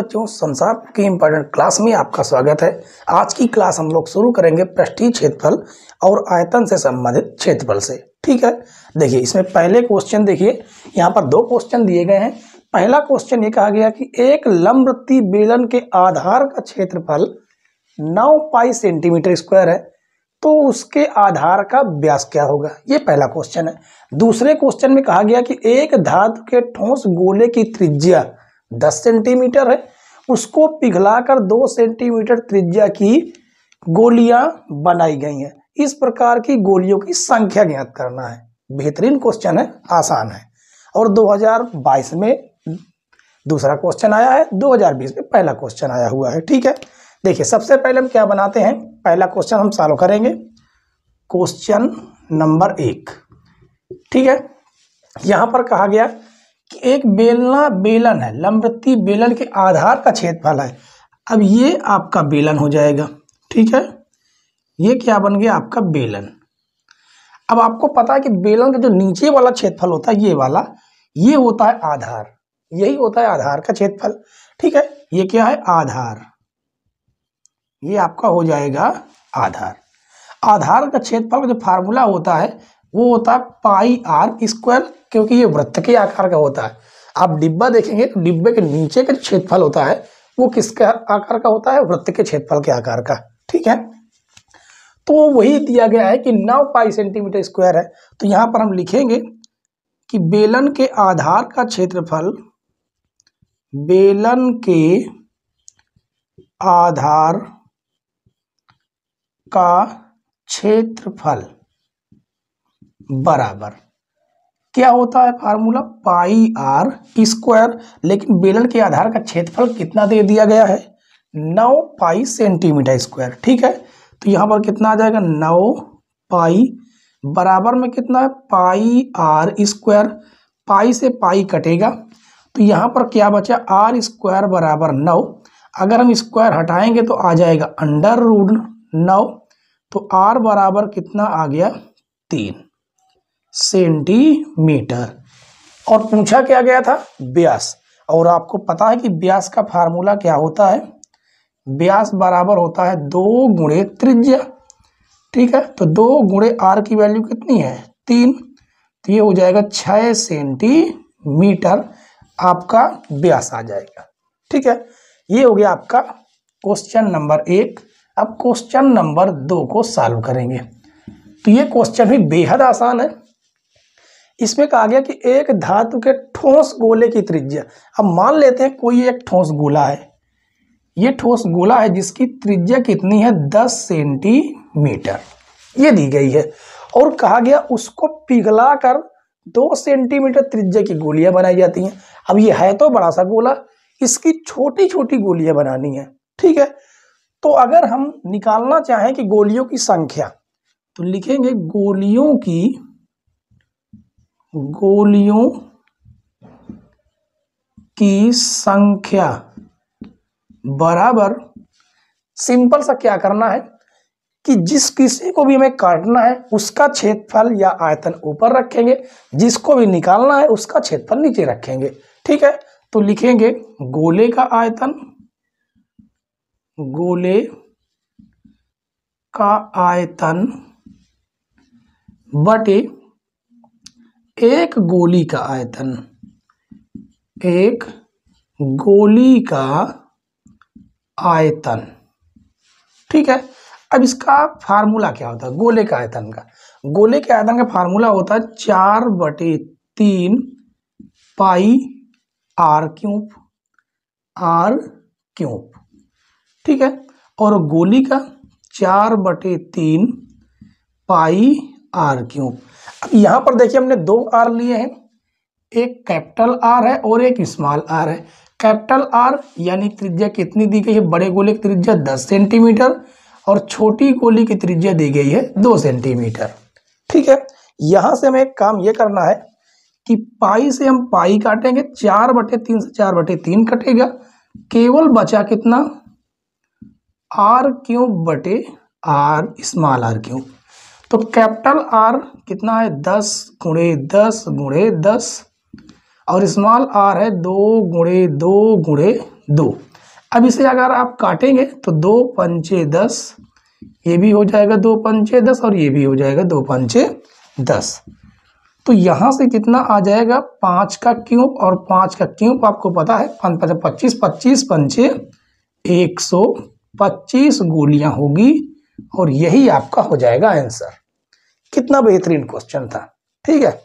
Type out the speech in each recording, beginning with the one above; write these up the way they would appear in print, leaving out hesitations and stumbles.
बच्चों, संसार की इम्पोर्टेंट क्लास में आपका स्वागत है। आज की क्लास हम लोग शुरू करेंगे पृष्ठीय क्षेत्रफल और आयतन से संबंधित क्षेत्रफल से। ठीक है, देखिए इसमें पहले क्वेश्चन देखिए, यहाँ पर दो क्वेश्चन दिए गए हैं। पहला क्वेश्चन ये कहा गया कि एक लंबवृत्तीय बेलन के आधार का क्षेत्रफल 9 पाई सेंटीमीटर स्क्वायर है, तो उसके आधार का व्यास क्या होगा, ये पहला क्वेश्चन है। दूसरे क्वेश्चन में कहा गया कि एक धातु के ठोस गोले की त्रिज्या 10 सेंटीमीटर है, उसको पिघलाकर 2 सेंटीमीटर त्रिज्या की गोलियां बनाई गई हैं। इस प्रकार की गोलियों की संख्या ज्ञात करना है। बेहतरीन क्वेश्चन है, आसान है। और 2022 में दूसरा क्वेश्चन आया है, 2020 में पहला क्वेश्चन आया हुआ है। ठीक है, देखिए सबसे पहले हम क्या बनाते हैं, पहला क्वेश्चन हम सॉल्व करेंगे। क्वेश्चन नंबर 1, ठीक है। यहां पर कहा गया कि एक बेलन है, लंबवृत्तीय बेलन के आधार का क्षेत्रफल है। अब ये आपका बेलन हो जाएगा, ठीक है। ये क्या बन गया, आपका बेलन। अब आपको पता है कि बेलन का जो नीचे वाला क्षेत्रफल होता है, ये वाला, ये होता है आधार, यही होता है आधार का क्षेत्रफल। ठीक है, ये क्या है, आधार। ये आपका हो जाएगा आधार। आधार का क्षेत्रफल का जो फार्मूला होता है वो होता है पाई आर स्क्वायर, क्योंकि ये वृत्त के आकार का होता है। आप डिब्बा देखेंगे तो डिब्बे के नीचे का क्षेत्रफल होता है वो किसके आकार का होता है, वृत्त के क्षेत्रफल के आकार का। ठीक है, तो वही दिया गया है कि 9 पाई सेंटीमीटर स्क्वायर है। तो यहां पर हम लिखेंगे कि बेलन के आधार का क्षेत्रफल, बेलन के आधार का क्षेत्रफल बराबर क्या होता है, फार्मूला पाई आर स्क्वायर। लेकिन बेलन के आधार का क्षेत्रफल कितना दे दिया गया है, 9 पाई सेंटीमीटर स्क्वायर। ठीक है, तो यहां पर कितना आ जाएगा, 9 पाई बराबर में कितना है, पाई आर स्क्वायर। पाई से पाई कटेगा तो यहां पर क्या बचा, आर स्क्वायर बराबर 9। अगर हम स्क्वायर हटाएंगे तो आ जाएगा अंडर रूट 9। तो आर बराबर कितना आ गया, 3 सेंटीमीटर। और पूछा क्या गया था, व्यास। और आपको पता है कि व्यास का फार्मूला क्या होता है, व्यास बराबर होता है 2 गुणे त्रिज्या। ठीक है, तो 2 गुणे आर की वैल्यू कितनी है, 3। तो ये हो जाएगा 6 सेंटीमीटर आपका व्यास आ जाएगा। ठीक है, ये हो गया आपका क्वेश्चन नंबर 1। अब क्वेश्चन नंबर 2 को सॉल्व करेंगे। तो ये क्वेश्चन भी बेहद आसान है। इसमें कहा गया कि एक धातु के ठोस गोले की त्रिज्या, अब मान लेते हैं कोई एक ठोस गोला है, ये ठोस गोला है जिसकी त्रिज्या कितनी है, 10 सेंटीमीटर, ये दी गई है। और कहा गया उसको पिघलाकर 2 सेंटीमीटर त्रिज्या की गोलियां बनाई जाती हैं। अब ये है तो बड़ा सा गोला, इसकी छोटी छोटी गोलियां बनानी है। ठीक है, तो अगर हम निकालना चाहें कि गोलियों की संख्या, तो लिखेंगे गोलियों की संख्या बराबर, सिंपल सा क्या करना है कि जिस किसी को भी हमें काटना है उसका क्षेत्रफल या आयतन ऊपर रखेंगे, जिसको भी निकालना है उसका क्षेत्रफल नीचे रखेंगे। ठीक है, तो लिखेंगे गोले का आयतन, गोले का आयतन बटे एक गोली का आयतन, एक गोली का आयतन। ठीक है, अब इसका फार्मूला क्या होता है, गोले का आयतन का, गोले के आयतन का फार्मूला होता है 4/3 पाई आर क्यूब, आर क्यूब। ठीक है, और गोली का 4/3 पाई आर क्यूब। अब यहां पर देखिए हमने 2 आर लिए हैं, एक कैपिटल आर है और एक स्मॉल आर है। कैपिटल आर यानी त्रिज्या कितनी दी गई है, बड़े गोले की त्रिज्या 10 सेंटीमीटर और छोटी गोली की त्रिज्या दी गई है 2 सेंटीमीटर। ठीक है, यहां से हमें एक काम ये करना है कि पाई से हम पाई काटेंगे, 4/3 से 4/3 कटेगा, केवल बचा कितना, आर क्यूब बटे आर स्मॉल आर क्यूब। तो कैपिटल आर कितना है, 10 गुणे 10 गुणे 10, और स्मॉल आर है 2 गुणे 2 गुणे 2। अब इसे अगर आप काटेंगे तो 2 पंचे 10, ये भी हो जाएगा 2 पंचे 10 और ये भी हो जाएगा 2 पंचे 10। तो यहाँ से कितना आ जाएगा 5 का क्यूब, और 5 का क्यूब आपको पता है 5 25, 25 पंचे 125 गोलियां होगी, और यही आपका हो जाएगा आंसर। कितना बेहतरीन क्वेश्चन था। ठीक है,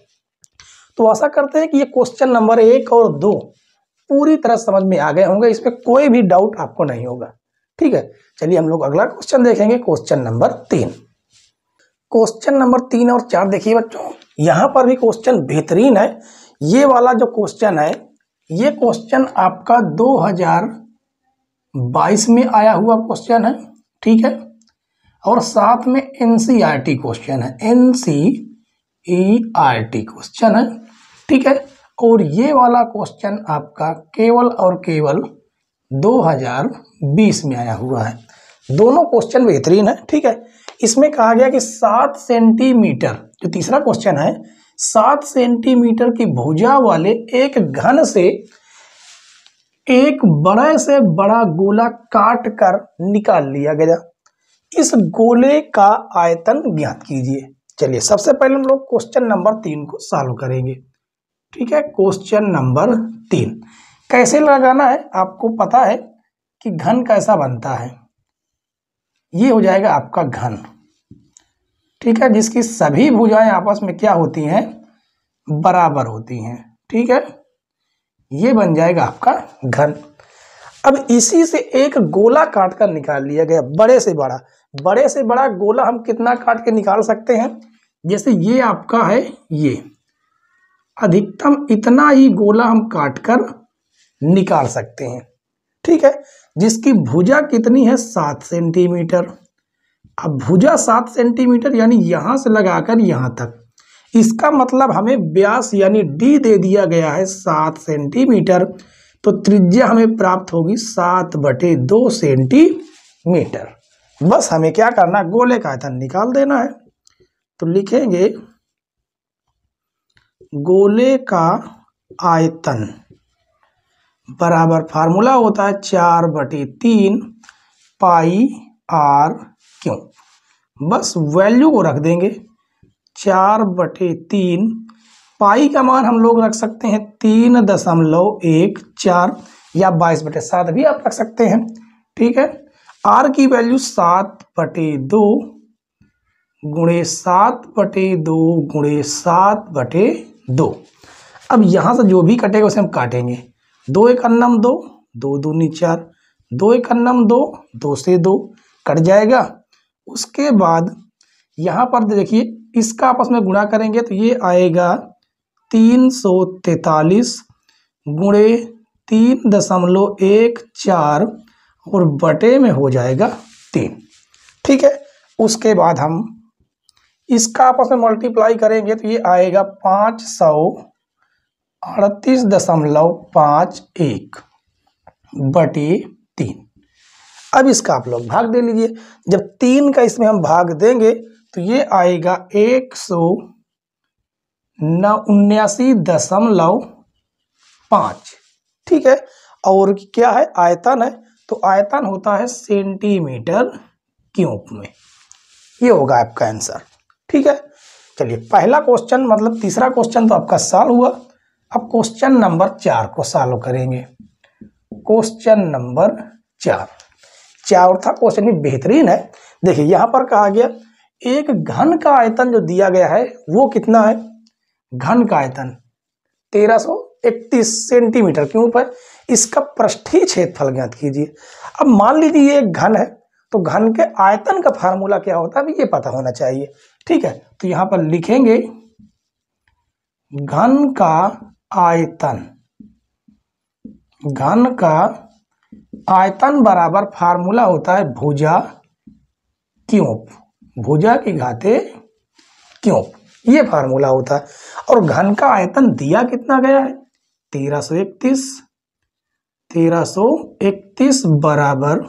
तो आशा करते हैं कि ये क्वेश्चन नंबर 1 और 2 पूरी तरह समझ में आ गए होंगे, इसमें कोई भी डाउट आपको नहीं होगा। ठीक है, चलिए हम लोग अगला क्वेश्चन देखेंगे, क्वेश्चन नंबर 3। क्वेश्चन नंबर 3 और 4 देखिए बच्चों, यहाँ पर भी क्वेश्चन बेहतरीन है। ये वाला जो क्वेश्चन है, ये क्वेश्चन आपका 2022 में आया हुआ क्वेश्चन है। ठीक है, और साथ में एनसीईआरटी क्वेश्चन है, एनसीईआरटी क्वेश्चन है। ठीक है, और ये वाला क्वेश्चन आपका केवल और केवल 2020 में आया हुआ है। दोनों क्वेश्चन बेहतरीन है। ठीक है, इसमें कहा गया कि 7 सेंटीमीटर, जो तीसरा क्वेश्चन है, 7 सेंटीमीटर की भुजा वाले एक घन से एक बड़े से बड़ा गोला काट कर निकाल लिया गया। इस गोले का आयतन ज्ञात कीजिए। चलिए सबसे पहले हम लोग क्वेश्चन नंबर 3 को सॉल्व करेंगे। ठीक है, क्वेश्चन नंबर 3 कैसे लगाना है आपको पता है कि घन कैसा बनता है। ये हो जाएगा आपका घन। ठीक है, जिसकी सभी भुजाएं आपस में क्या होती हैं, बराबर होती हैं। ठीक है, ये बन जाएगा आपका घन। अब इसी से एक गोला काट कर निकाल लिया गया, बड़े से बड़ा। बड़े से बड़ा गोला हम कितना काट के निकाल सकते हैं, जैसे ये आपका है, ये अधिकतम इतना ही गोला हम काट कर निकाल सकते हैं। ठीक है, जिसकी भुजा कितनी है, 7 सेंटीमीटर। अब भुजा 7 सेंटीमीटर यानी यहां से लगाकर यहां तक, इसका मतलब हमें व्यास यानी डी दे दिया गया है 7 सेंटीमीटर। तो त्रिज्या हमें प्राप्त होगी 7/2 सेंटीमीटर। बस हमें क्या करना, गोले का आयतन निकाल देना है। तो लिखेंगे गोले का आयतन बराबर, फार्मूला होता है 4/3 पाई आर क्यों। बस वैल्यू को रख देंगे 4/3। पाई का मान हम लोग रख सकते हैं 3.14 या 22/7 भी आप रख सकते हैं। ठीक है, आर की वैल्यू 7/2 गुणे 7/2 गुणे 7/2। अब यहां से जो भी कटेगा उसे हम काटेंगे। 2 एक अन्नम 2, 2 दूनी 4, 2 एक अन्नम 2, 2 से 2 कट जाएगा। उसके बाद यहाँ पर देखिए इसका आपस में गुणा करेंगे तो ये आएगा 343 गुणे 3.14 और बटे में हो जाएगा 3। ठीक है, उसके बाद हम इसका आपस में मल्टीप्लाई करेंगे तो ये आएगा 538.51 बटे 3। अब इसका आप लोग भाग दे लीजिए। जब 3 का इसमें हम भाग देंगे तो ये आएगा 179.5। ठीक है, और क्या है, आयतन है, तो आयतन होता है सेंटीमीटर क्यूब में। ये होगा आपका आंसर। ठीक है, चलिए पहला क्वेश्चन मतलब तीसरा क्वेश्चन तो आपका सॉल्व हुआ। अब क्वेश्चन नंबर 4 को सॉल्व करेंगे। क्वेश्चन नंबर 4 चौथा क्वेश्चन भी बेहतरीन है। देखिए यहाँ पर कहा गया एक घन का आयतन जो दिया गया है वो कितना है, घन का आयतन 1331 सेंटीमीटर क्यूब है। इसका पृष्ठीय क्षेत्रफल ज्ञात कीजिए। अब मान लीजिए ये एक घन है, तो घन के आयतन का फार्मूला क्या होता है अभी ये पता होना चाहिए। ठीक है, तो यहाँ पर लिखेंगे घन का आयतन, घन का आयतन बराबर फार्मूला होता है भुजा क्यूब, भुजा की घाते क्यूब, ये फार्मूला होता है। और घन का आयतन दिया कितना गया है 1331 बराबर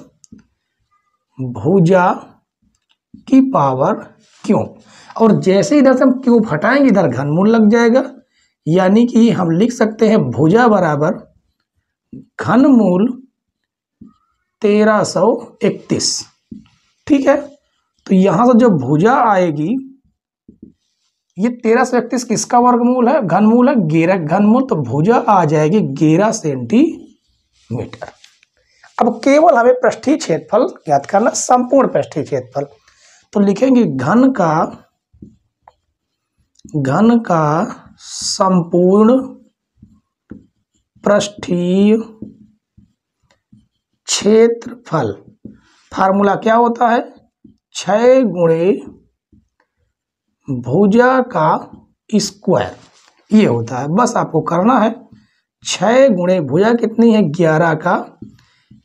भुजा की पावर क्यूब। और जैसे इधर से हम क्यूब हटाएंगे इधर घनमूल लग जाएगा, यानी कि हम लिख सकते हैं भुजा बराबर घनमूल 1331। ठीक है, तो यहां से जो भुजा आएगी, ये 1331 किसका वर्गमूल है? घनमूल है, 11 घनमूल, तो भुजा आ जाएगी 11 सेंटीमीटर। अब केवल हमें पृष्ठीय क्षेत्रफल ज्ञात करना, संपूर्ण पृष्ठीय क्षेत्रफल। तो लिखेंगे घन का संपूर्ण पृष्ठीय क्षेत्रफल। फार्मूला क्या होता है? 6 गुणे भुजा का स्क्वायर, ये होता है। बस आपको करना है 6 गुणे भुजा कितनी है? 11 का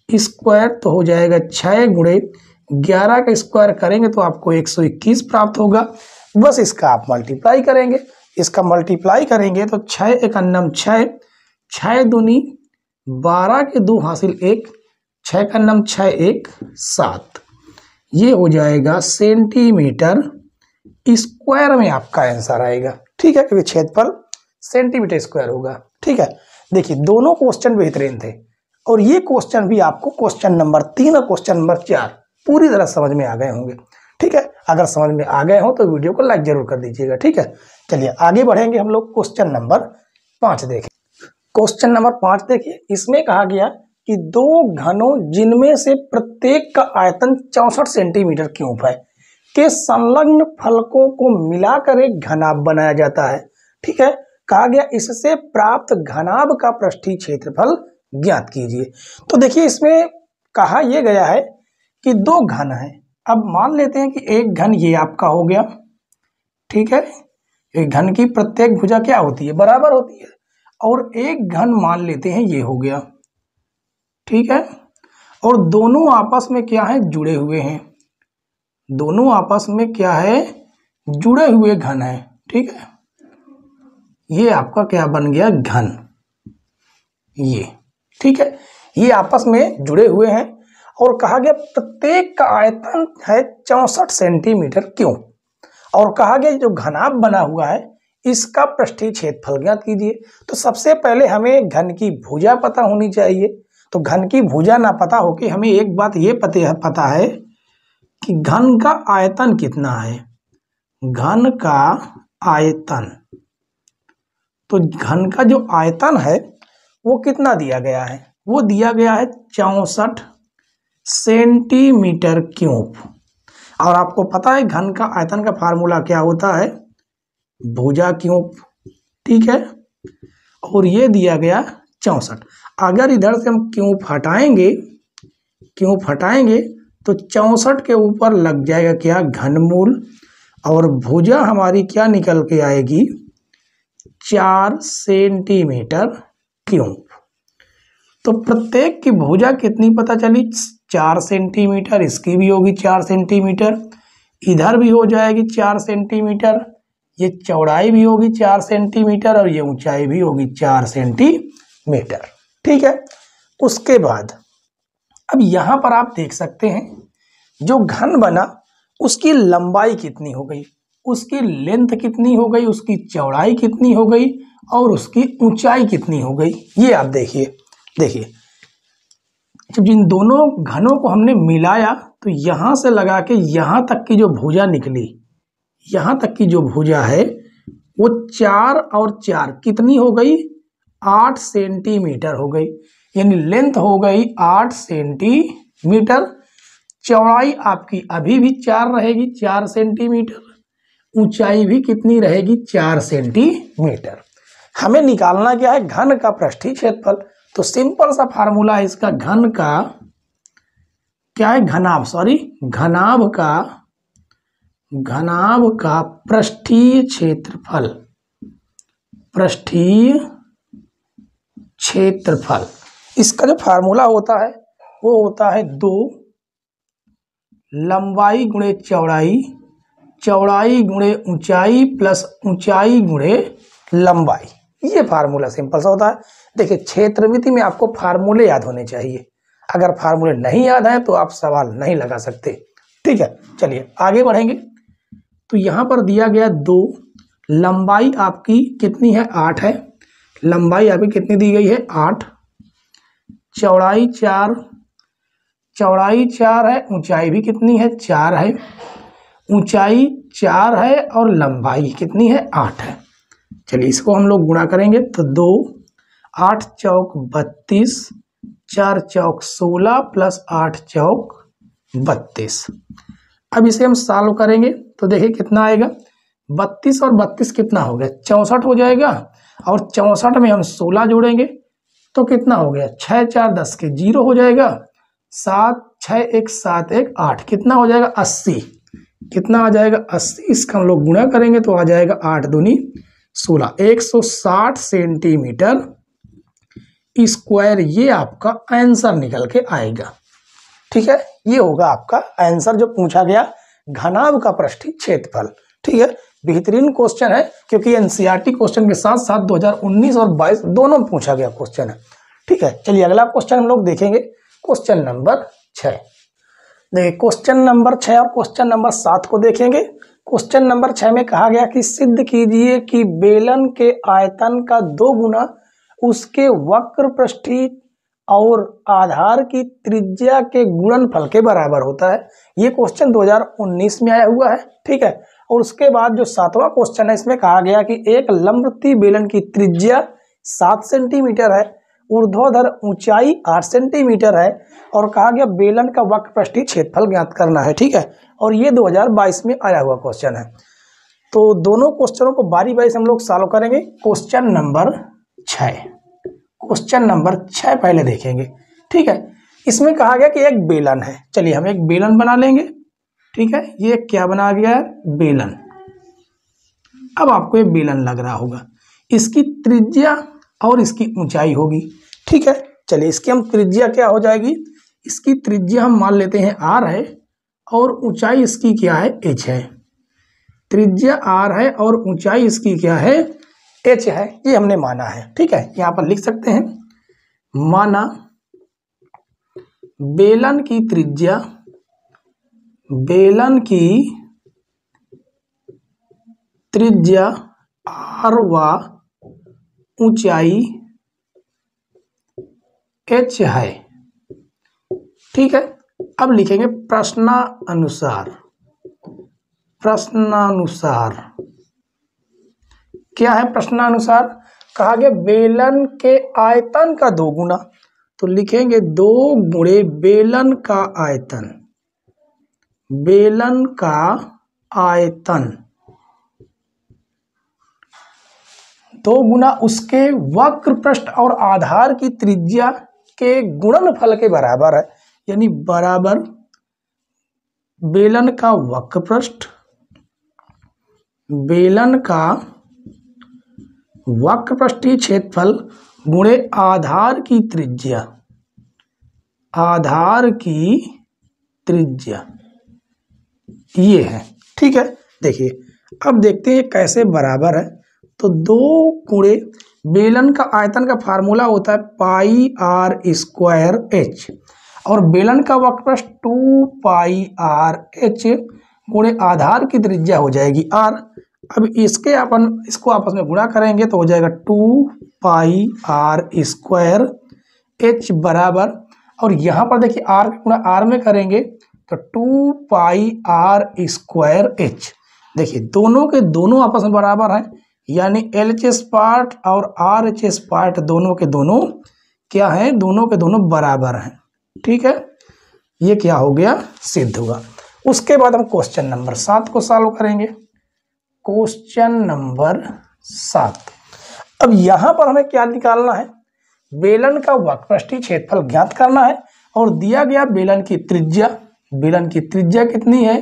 स्क्वायर, तो हो जाएगा 6 गुणे 11 का स्क्वायर करेंगे तो आपको 121 प्राप्त होगा। बस इसका आप मल्टीप्लाई करेंगे, इसका मल्टीप्लाई करेंगे तो 6 एक अन्नम 6, 6 दूनी 12 के 2 हासिल 1, 6 का अन्नम 6 1 7, ये हो जाएगा सेंटीमीटर स्क्वायर में आपका आंसर आएगा। ठीक है, क्योंकि क्षेत्रफल सेंटीमीटर स्क्वायर होगा। ठीक है, देखिए दोनों क्वेश्चन बेहतरीन थे, और ये क्वेश्चन भी आपको क्वेश्चन नंबर 3 और क्वेश्चन नंबर 4 पूरी तरह समझ में आ गए होंगे। ठीक है, अगर समझ में आ गए हो तो वीडियो को लाइक जरूर कर दीजिएगा। ठीक है, चलिए आगे बढ़ेंगे हम लोग। क्वेश्चन नंबर 5 देखें। क्वेश्चन नंबर 5 देखिए, इसमें कहा गया कि 2 घनों जिनमें से प्रत्येक का आयतन 64 सेंटीमीटर क्यूब है के संलग्न फलकों को मिलाकर एक घनाभ बनाया जाता है। ठीक है, कहा गया इससे प्राप्त घनाभ का पृष्ठीय क्षेत्रफल ज्ञात कीजिए। तो देखिए इसमें कहा यह गया है कि 2 घन है। अब मान लेते हैं कि एक घन ये आपका हो गया। ठीक है, एक घन की प्रत्येक भुजा क्या होती है? बराबर होती है। और एक घन मान लेते हैं ये हो गया। ठीक है, और दोनों आपस में क्या है? जुड़े हुए हैं। दोनों आपस में क्या है? जुड़े हुए घन है। ठीक है, ये आपका क्या बन गया? घन। ये ठीक है, ये आपस में जुड़े हुए हैं, और कहा गया प्रत्येक का आयतन है 64 सेंटीमीटर क्यूब, और कहा गया जो घनाभ बना हुआ है इसका पृष्ठीय क्षेत्रफल ज्ञात कीजिए। तो सबसे पहले हमें घन की भुजा पता होनी चाहिए। तो घन की भुजा ना पता हो कि हमें एक बात ये पता है कि घन का आयतन कितना है। घन का आयतन, तो घन का जो आयतन है वो कितना दिया गया है? वो दिया गया है 64 सेंटीमीटर क्यूब। और आपको पता है घन का आयतन का फार्मूला क्या होता है? भुजा क्यूब। ठीक है, और ये दिया गया 64। अगर इधर से हम क्यूब हटाएंगे तो 64 के ऊपर लग जाएगा क्या? घनमूल। और भुजा हमारी क्या निकल के आएगी? 4 सेंटीमीटर क्यूब। तो प्रत्येक की भुजा कितनी पता चली? 4 सेंटीमीटर। इसकी भी होगी 4 सेंटीमीटर, इधर भी हो जाएगी 4 सेंटीमीटर, ये चौड़ाई भी होगी 4 सेंटीमीटर, और ये ऊंचाई भी होगी 4 सेंटीमीटर। ठीक है, उसके बाद अब यहां पर आप देख सकते हैं जो घन बना उसकी लंबाई कितनी हो गई, उसकी लेंथ कितनी हो गई, उसकी चौड़ाई कितनी हो गई, और उसकी ऊंचाई कितनी हो गई। ये आप देखिए जब जिन दोनों घनों को हमने मिलाया तो यहां से लगा के यहां तक की जो भुजा निकली, यहां तक की जो भुजा है वो 4 और 4 कितनी हो गई? 8 सेंटीमीटर हो गई। यानी लेंथ हो गई 8 सेंटीमीटर, चौड़ाई आपकी अभी भी 4 रहेगी 4 सेंटीमीटर, ऊंचाई भी कितनी रहेगी? 4 सेंटीमीटर। हमें निकालना क्या है? घन का पृष्ठीय क्षेत्रफल। तो सिंपल सा फार्मूला है इसका, घन का क्या है? घनाभ का पृष्ठीय क्षेत्रफल। इसका जो फार्मूला होता है वो होता है 2 लंबाई गुणे चौड़ाई, चौड़ाई गुणे ऊंचाई प्लस ऊंचाई गुणे लंबाई। ये फार्मूला सिंपल सा होता है। देखिए क्षेत्रमिति में आपको फार्मूले याद होने चाहिए। अगर फार्मूले नहीं याद है तो आप सवाल नहीं लगा सकते। ठीक है, चलिए आगे बढ़ेंगे। तो यहां पर दिया गया 2, लंबाई आपकी कितनी है? 8 है। लंबाई आपकी कितनी दी गई है? 8, चौड़ाई 4, चौड़ाई 4 है, ऊंचाई भी कितनी है 4 है, ऊंचाई 4 है और लंबाई कितनी है 8 है। चलिए इसको हम लोग गुणा करेंगे तो 2, 8 चौक 32, 4 चौक 16 प्लस 8 चौक 32। अब इसे हम सॉल्व करेंगे तो देखिए कितना आएगा, 32 और 32 कितना हो गया 64 हो जाएगा, और 64 में हम 16 जोड़ेंगे तो कितना हो गया 6 4 10 के 0 हो जाएगा, 7 6 1 7 1 8 कितना हो जाएगा 80। कितना आ जाएगा 80, इसका हम लोग गुणा करेंगे तो आ जाएगा 8 दूनी 16, 160 सेंटीमीटर स्क्वायर। ये आपका आंसर निकल के आएगा। ठीक है, ये होगा आपका आंसर जो पूछा गया घनाभ का पृष्ठीय क्षेत्रफल। ठीक है, बेहतरीन क्वेश्चन है क्योंकि एनसीईआरटी क्वेश्चन के साथ साथ 2019 और 22 दोनों में पूछा गया क्वेश्चन है। ठीक है, चलिए अगला क्वेश्चन हम लोग देखेंगे, क्वेश्चन नंबर 6। देखिए क्वेश्चन नंबर 6 और क्वेश्चन नंबर 7 को देखेंगे। क्वेश्चन नंबर 6 में कहा गया कि सिद्ध कीजिए कि बेलन के आयतन का 2 गुना उसके वक्र पृष्ठीय और आधार की त्रिज्या के गुणनफल के बराबर होता है। ये क्वेश्चन 2019 में आया हुआ है। ठीक है, और उसके बाद जो 7वां क्वेश्चन है इसमें कहा गया कि एक लंबवृत्तीय बेलन की त्रिज्या 7 सेंटीमीटर है, ऊर्ध्वाधर ऊंचाई 8 सेंटीमीटर है, और कहा गया बेलन का वक्र पृष्ठीय क्षेत्रफल ज्ञात करना है। ठीक है, और ये 2022 में आया हुआ क्वेश्चन है। तो दोनों क्वेश्चनों को बारी बारी से हम लोग सॉल्व करेंगे। क्वेश्चन नंबर 6, क्वेश्चन नंबर 6 पहले देखेंगे। ठीक है, इसमें कहा गया कि एक बेलन है। चलिए हम एक बेलन बना लेंगे। ठीक है, ये क्या बना गया बेलन। अब आपको ये बेलन लग रहा होगा, इसकी त्रिज्या और इसकी ऊंचाई होगी। ठीक है, चलिए इसकी हम त्रिज्या क्या हो जाएगी, इसकी त्रिज्या हम मान लेते हैं r है और ऊंचाई इसकी क्या है h है। त्रिज्या r है और ऊंचाई इसकी क्या है h है, ये हमने माना है। ठीक है, यहाँ पर लिख सकते हैं, माना बेलन की त्रिज्या, बेलन की त्रिज्या r व ऊंचाई h है। ठीक है, अब लिखेंगे प्रश्नानुसार। प्रश्नानुसार क्या है, प्रश्नानुसार कहा गया बेलन के आयतन का 2 गुना, तो लिखेंगे 2 गुणे बेलन का आयतन, बेलन का आयतन 2 गुना उसके वक्र पृष्ठ और आधार की त्रिज्या के गुणनफल के बराबर है। यानी बराबर बेलन का वक्र पृष्ठ, बेलन का वक्र पृष्ठीय क्षेत्रफल गुणे आधार की त्रिज्या, आधार की त्रिज्या ये है। ठीक है, देखिए अब देखते हैं कैसे बराबर है। तो 2 गुणे बेलन का आयतन का फार्मूला होता है पाई आर स्क्वायर एच, और बेलन का वक्र पृष्ठ 2 पाई आर एच गुणे आधार की त्रिज्या हो जाएगी आर। अब इसको आपस में गुणा करेंगे तो हो जाएगा 2 पाई आर स्क्वायर एच बराबर, और यहाँ पर देखिए आर का गुणा आर में करेंगे तो 2 पाई आर स्क्वायर एच। देखिए दोनों के दोनों आपस में बराबर हैं, यानी LHS पार्ट और RHS पार्ट दोनों के दोनों क्या हैं, दोनों के दोनों बराबर हैं। ठीक है, ये क्या हो गया सिद्ध हुआ। उसके बाद हम क्वेश्चन नंबर 7 को सॉल्व करेंगे। क्वेश्चन नंबर 7, अब यहां पर हमें क्या निकालना है, बेलन का वक्र पृष्ठीय क्षेत्रफल ज्ञात करना है, और दिया गया बेलन की त्रिज्या, बेलन की त्रिज्या कितनी है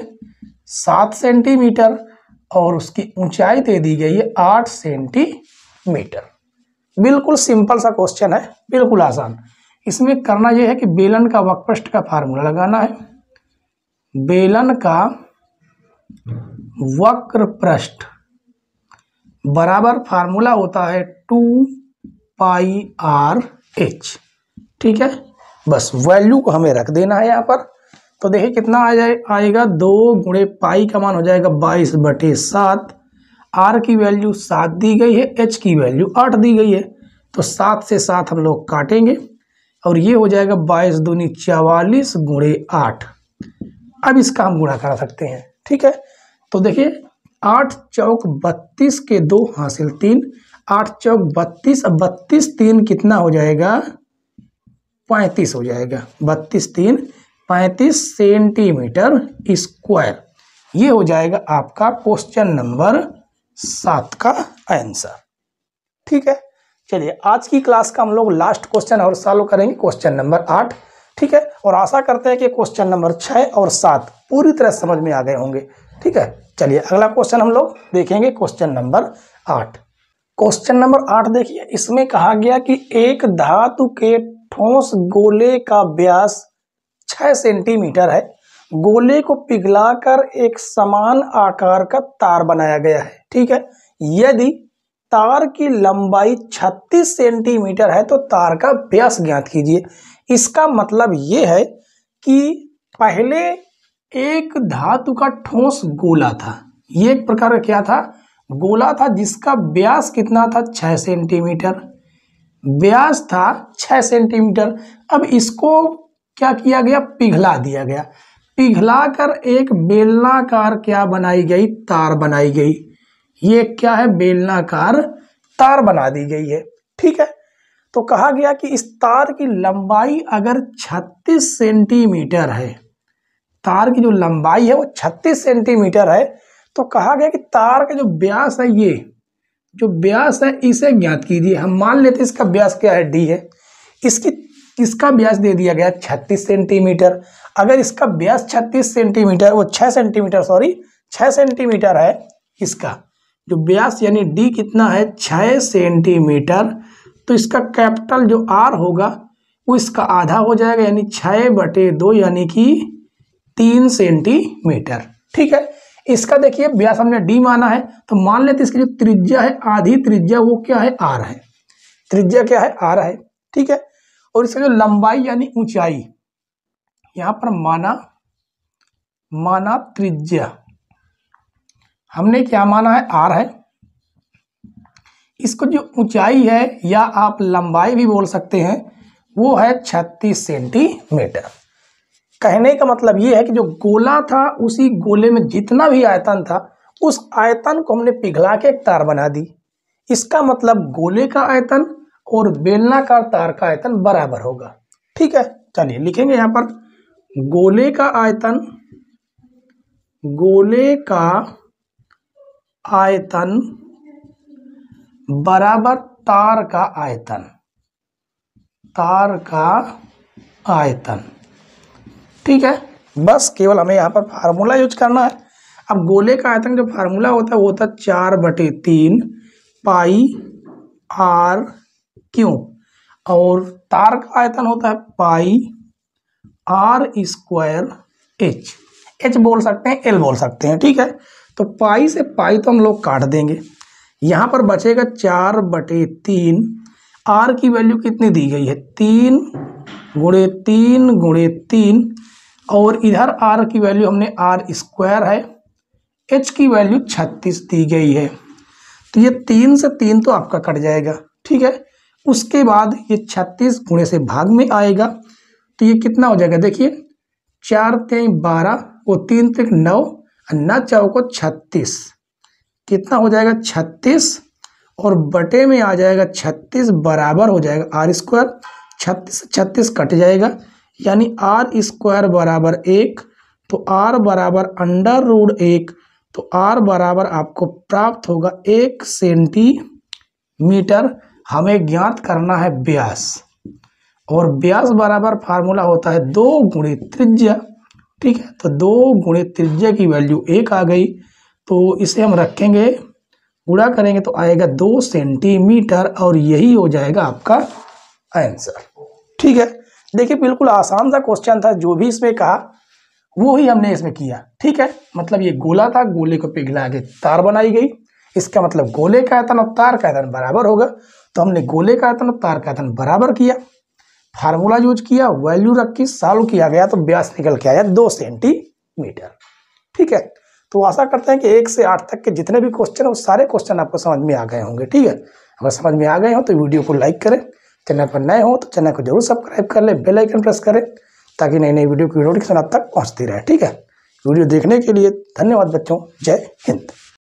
7 सेंटीमीटर, और उसकी ऊंचाई दे दी गई है 8 सेंटीमीटर। बिल्कुल सिंपल सा क्वेश्चन है, बिल्कुल आसान। इसमें करना यह है कि बेलन का वक्र पृष्ठ का फार्मूला लगाना है। बेलन का वक्र पृष्ठ बराबर फार्मूला होता है 2 पाई आर एच। ठीक है, बस वैल्यू को हमें रख देना है यहाँ पर। तो देखिए कितना आएगा 2 गुणे पाई का मान हो जाएगा 22/7, आर की वैल्यू 7 दी गई है, एच की वैल्यू 8 दी गई है, तो 7 से 7 हम लोग काटेंगे, और ये हो जाएगा 22 दूनी 44 गुणे 8। अब इसका हम गुणा करा सकते हैं, ठीक है। तो देखिए 8 चौक 32 के 2 हासिल 3, 8 चौक 32, अब 32 3 कितना हो जाएगा, 35 हो जाएगा, 32 3 35 सेंटीमीटर स्क्वायर। ये हो जाएगा आपका क्वेश्चन नंबर 7 का आंसर, ठीक है। चलिए आज की क्लास का हम लोग लास्ट क्वेश्चन और सॉल्व करेंगे, क्वेश्चन नंबर 8, ठीक है। और आशा करते हैं कि क्वेश्चन नंबर 6 और 7 पूरी तरह समझ में आ गए होंगे, ठीक है। चलिए अगला क्वेश्चन हम लोग देखेंगे, क्वेश्चन नंबर 8। क्वेश्चन नंबर 8 देखिए, इसमें कहा गया कि एक धातु के ठोस गोले का व्यास 6 सेंटीमीटर है, गोले को पिघलाकर एक समान आकार का तार बनाया गया है, ठीक है। यदि तार की लंबाई 36 सेंटीमीटर है तो तार का व्यास ज्ञात कीजिए। इसका मतलब ये है कि पहले एक धातु का ठोस गोला था, ये एक प्रकार का क्या था, गोला था, जिसका व्यास कितना था, 6 सेंटीमीटर, व्यास था 6 सेंटीमीटर। अब इसको क्या किया गया, पिघला दिया गया, पिघला कर एक बेलनाकार क्या बनाई गई, तार बनाई गई। ये क्या है, बेलनाकार तार बना दी गई है, ठीक है। तो कहा गया कि इस तार की लंबाई अगर 36 सेंटीमीटर है, तार की जो लंबाई है वो 36 सेंटीमीटर है, तो कहा गया कि तार का जो व्यास है, ये जो व्यास है इसे ज्ञात कीजिए। हम मान लेते हैं इसका व्यास क्या है, डी है, इसका व्यास दे दिया गया 36 सेंटीमीटर। अगर इसका व्यास 36 सेंटीमीटर, वो 6 सेंटीमीटर, सॉरी 6 सेंटीमीटर है, इसका जो व्यास यानी डी कितना है, 6 सेंटीमीटर, तो इसका कैपिटल जो आर होगा वो इसका आधा हो जाएगा, यानी 6/2 यानी कि 3 सेंटीमीटर, ठीक है। इसका देखिए व्यास हमने डी माना है, तो मान लेते इसकी जो त्रिज्या है, आधी त्रिज्या, वो क्या है, आर है, त्रिज्या क्या है, आर है, ठीक है। और इसका जो लंबाई यानी ऊंचाई, यहां पर माना त्रिज्या, हमने क्या माना है, आर है। इसको जो ऊंचाई है या आप लंबाई भी बोल सकते हैं, वो है 36 सेंटीमीटर। कहने का मतलब ये है कि जो गोला था, उसी गोले में जितना भी आयतन था, उस आयतन को हमने पिघला के एक तार बना दी। इसका मतलब गोले का आयतन और बेलनाकार तार का आयतन बराबर होगा, ठीक है। चलिए लिखेंगे यहां पर, गोले का आयतन, गोले का आयतन बराबर तार का आयतन, तार का आयतन, ठीक है। बस केवल हमें यहाँ पर फार्मूला यूज करना है। अब गोले का आयतन जो फार्मूला होता है वो होता है 4/3 पाई आर क्यों, और तार का आयतन होता है पाई आर स्क्वायर एच, एच बोल सकते हैं, एल बोल सकते हैं, ठीक है। तो पाई से पाई तो हम लोग काट देंगे, यहाँ पर बचेगा 4/3, आर की वैल्यू कितनी दी गई है, 3 × 3, और इधर आर की वैल्यू हमने आर स्क्वायर है, एच की वैल्यू 36 दी गई है। तो ये 3 से 3 तो आपका कट जाएगा, ठीक है। उसके बाद ये 36 गुणे से भाग में आएगा, तो ये कितना हो जाएगा, देखिए 4 × 12, वो 3 × 9, 9 चौको 36, कितना हो जाएगा 36, और बटे में आ जाएगा 36, बराबर हो जाएगा आर स्क्वायर, 36 36 कट जाएगा, यानी आर स्क्वायर बराबर 1, तो आर बराबर √1, तो आर बराबर आपको प्राप्त होगा 1 सेंटीमीटर। हमें ज्ञात करना है व्यास, और व्यास बराबर फार्मूला होता है 2 × त्रिज्या, ठीक है। तो 2 × त्रिज्या की वैल्यू 1 आ गई, तो इसे हम रखेंगे, गुणा करेंगे तो आएगा 2 सेंटीमीटर, और यही हो जाएगा आपका आंसर, ठीक है। देखिए बिल्कुल आसान सा क्वेश्चन था, जो भी इसमें कहा वो ही हमने इसमें किया, ठीक है। मतलब ये गोला था, गोले को पिघला के तार बनाई गई, इसका मतलब गोले का आयतन और तार का आयतन बराबर होगा, तो हमने गोले का आयतन और तार का आयतन बराबर किया, फार्मूला यूज किया, वैल्यू रखी, सॉल्व किया गया, तो व्यास निकल के आया 2 सेंटीमीटर, ठीक है। तो आशा करते हैं कि 1 से 8 तक के जितने भी क्वेश्चन है वो सारे क्वेश्चन आपको समझ में आ गए होंगे, ठीक है। अगर समझ में आ गए हो तो वीडियो को लाइक करें, चैनल पर नए हो तो चैनल को जरूर सब्सक्राइब कर ले, बेल आइकन प्रेस करें ताकि नई नई वीडियो की नोटिफिकेशन आप तक पहुंचती रहे। ठीक है, वीडियो देखने के लिए धन्यवाद बच्चों। जय हिंद।